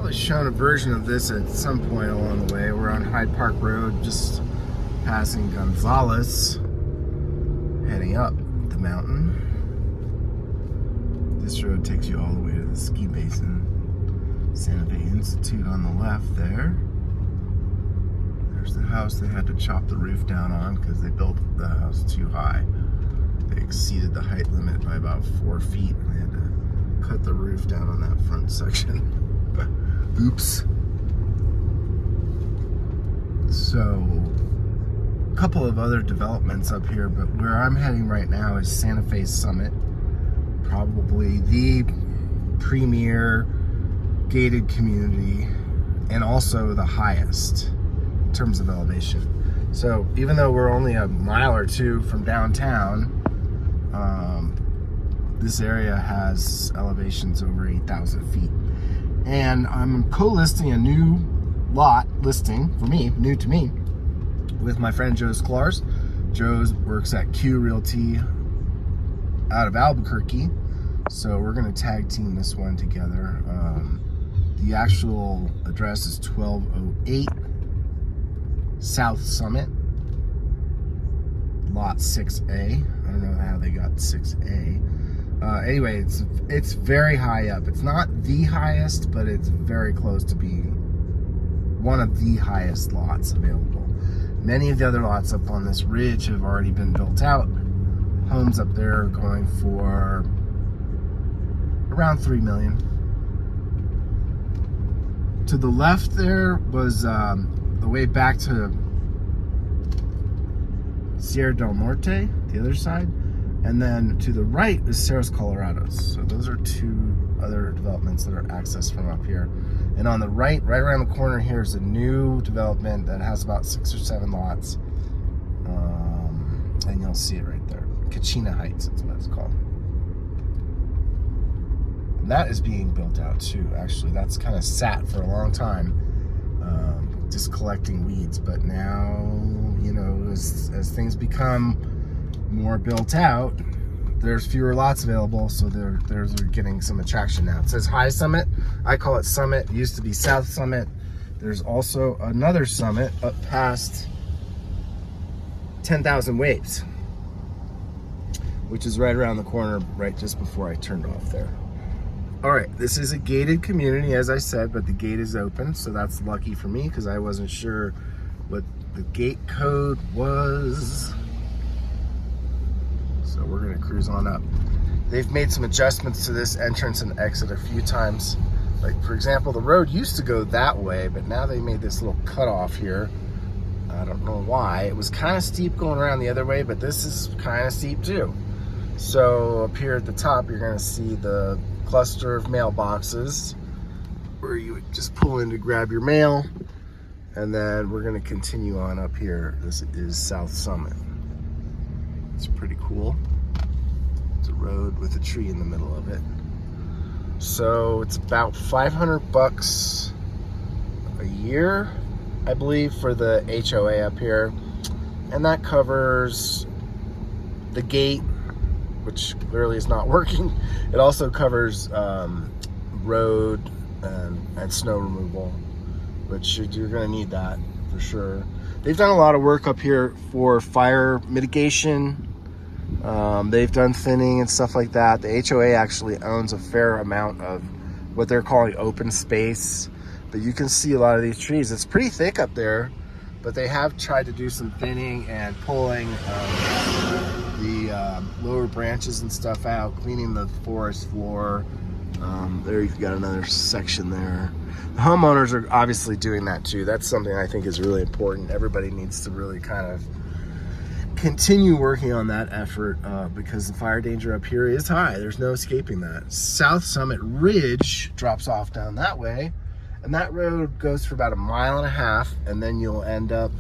probably shown a version of this at some point along the way. We're on Hyde Park Road, just passing Gonzales, heading up the mountain. This road takes you all the way to the ski basin. Santa Fe Institute on the left there. There's the house they had to chop the roof down on because they built the house too high. They exceeded the height limit by about 4 feet, and they had to cut the roof down on that front section. Oops. So, a couple of other developments up here, but where I'm heading right now is Santa Fe Summit. Probably the premier gated community and also the highest in terms of elevation. So even though we're only a mile or two from downtown, this area has elevations over 8,000 feet. And I'm co-listing a new lot listing for me, new to me, with my friend Joe Sklarz. Joe works at Q Realty out of Albuquerque. So we're gonna tag team this one together. The actual address is 1208 South Summit, lot 6A. I don't know how they got 6A. Anyway, it's very high up. It's not the highest, but it's very close to being one of the highest lots available. Many of the other lots up on this ridge have already been built out. Homes up there are going for around $3 million. To the left there was the way back to Sierra del Norte, the other side, and then to the right is Cerros Colorados. So those are two other developments that are accessed from up here. And on the right around the corner here is a new development that has about 6 or 7 lots, and you'll see it right there. Kachina Heights, that's what it's called. That is being built out too, actually. That's kind of sat for a long time, just collecting weeds. But now, you know, as things become more built out, there's fewer lots available, so they're getting some attraction now. It says High Summit. I call it Summit. It used to be South Summit. There's also another summit up past 10,000 Waves, which is right around the corner, right just before I turned off there. All right, this is a gated community, as I said, but the gate is open, so that's lucky for me because I wasn't sure what the gate code was. So we're gonna cruise on up. They've made some adjustments to this entrance and exit a few times. Like, for example, the road used to go that way, but now they made this little cutoff here. I don't know why. It was kind of steep going around the other way, but this is kind of steep too. So up here at the top, you're gonna see the cluster of mailboxes where you would just pull in to grab your mail. And then we're gonna continue on up here. This is South Summit. It's pretty cool. It's a road with a tree in the middle of it. So it's about $500 a year, I believe, for the HOA up here. And that covers the gate, which clearly is not working. It also covers road and snow removal, which you're gonna need that for sure. They've done a lot of work up here for fire mitigation. They've done thinning and stuff like that. The HOA actually owns a fair amount of what they're calling open space, but you can see a lot of these trees. It's pretty thick up there, but they have tried to do some thinning and pulling the lower branches and stuff out, cleaning the forest floor. There you've got another section there. The homeowners are obviously doing that too. That's something I think is really important. Everybody needs to really kind of continue working on that effort because the fire danger up here is high. There's no escaping that. South Summit Ridge drops off down that way, and that road goes for about 1.5 miles, and then you'll end up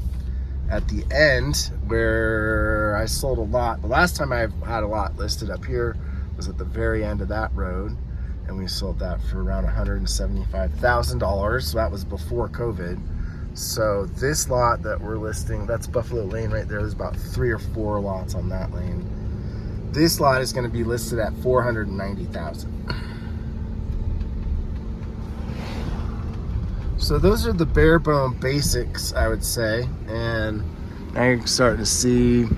at the end where I sold a lot. The last time I had a lot listed up here was at the very end of that road, and we sold that for around $175,000. So that was before COVID. So this lot that we're listing, that's Buffalo Lane right there. There's about 3 or 4 lots on that lane. This lot is going to be listed at $490,000. So those are the bare bone basics, I would say. And now you're starting to see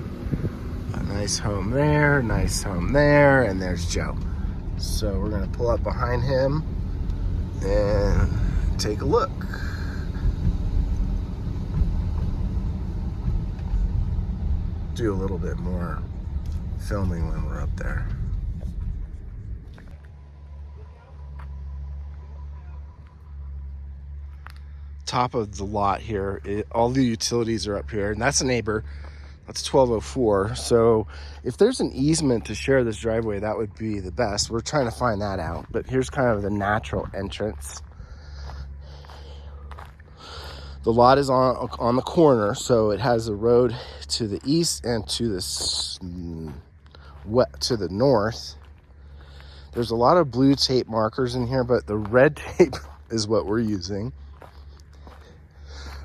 a nice home there, nice home there, and there's Joe. So we're gonna pull up behind him and take a look. Do a little bit more filming when we're up there. Top of the lot here, all the utilities are up here, and that's a neighbor. That's 1204. So if there's an easement to share this driveway, that would be the best. We're trying to find that out, but here's kind of the natural entrance. The lot is on the corner, so it has a road to the east and to the north. There's a lot of blue tape markers in here, but the red tape is what we're using.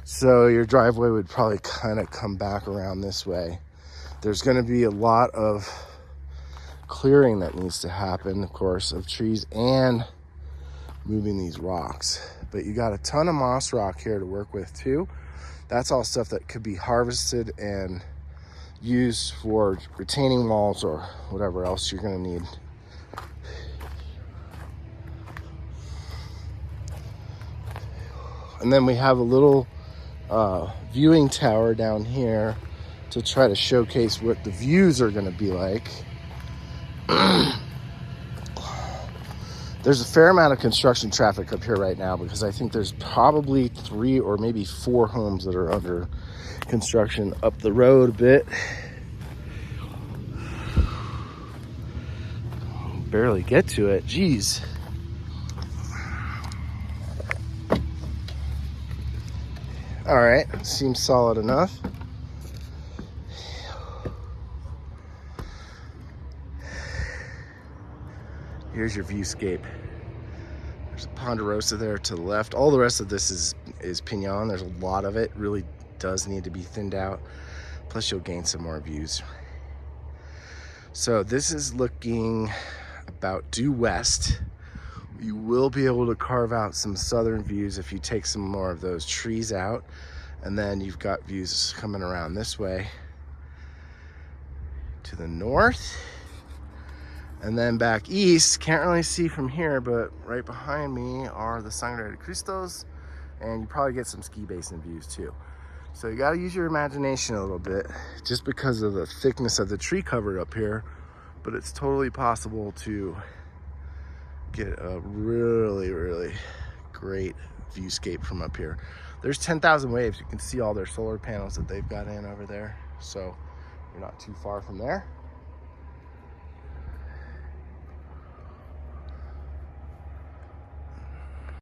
So your driveway would probably kind of come back around this way. There's going to be a lot of clearing that needs to happen, of course, of trees and moving these rocks. But you got a ton of moss rock here to work with too. That's all stuff that could be harvested and used for retaining walls or whatever else you're going to need. And then we have a little viewing tower down here to try to showcase what the views are going to be like. There's a fair amount of construction traffic up here right now because I think there's probably 3 or maybe 4 homes that are under construction up the road a bit. Barely get to it, geez. All right, seems solid enough. Here's your viewscape. There's a ponderosa there to the left. All the rest of this is pinon. There's a lot of it. Really does need to be thinned out. Plus you'll gain some more views. So this is looking about due west. You will be able to carve out some southern views if you take some more of those trees out. And then you've got views coming around this way to the north. And then back east, can't really see from here, but right behind me are the Sangre Cristos, and you probably get some ski basin views too. So you gotta use your imagination a little bit, just because of the thickness of the tree cover up here, but it's totally possible to get a really, really great viewscape from up here. There's 10,000 waves. You can see all their solar panels that they've got in over there, so you're not too far from there.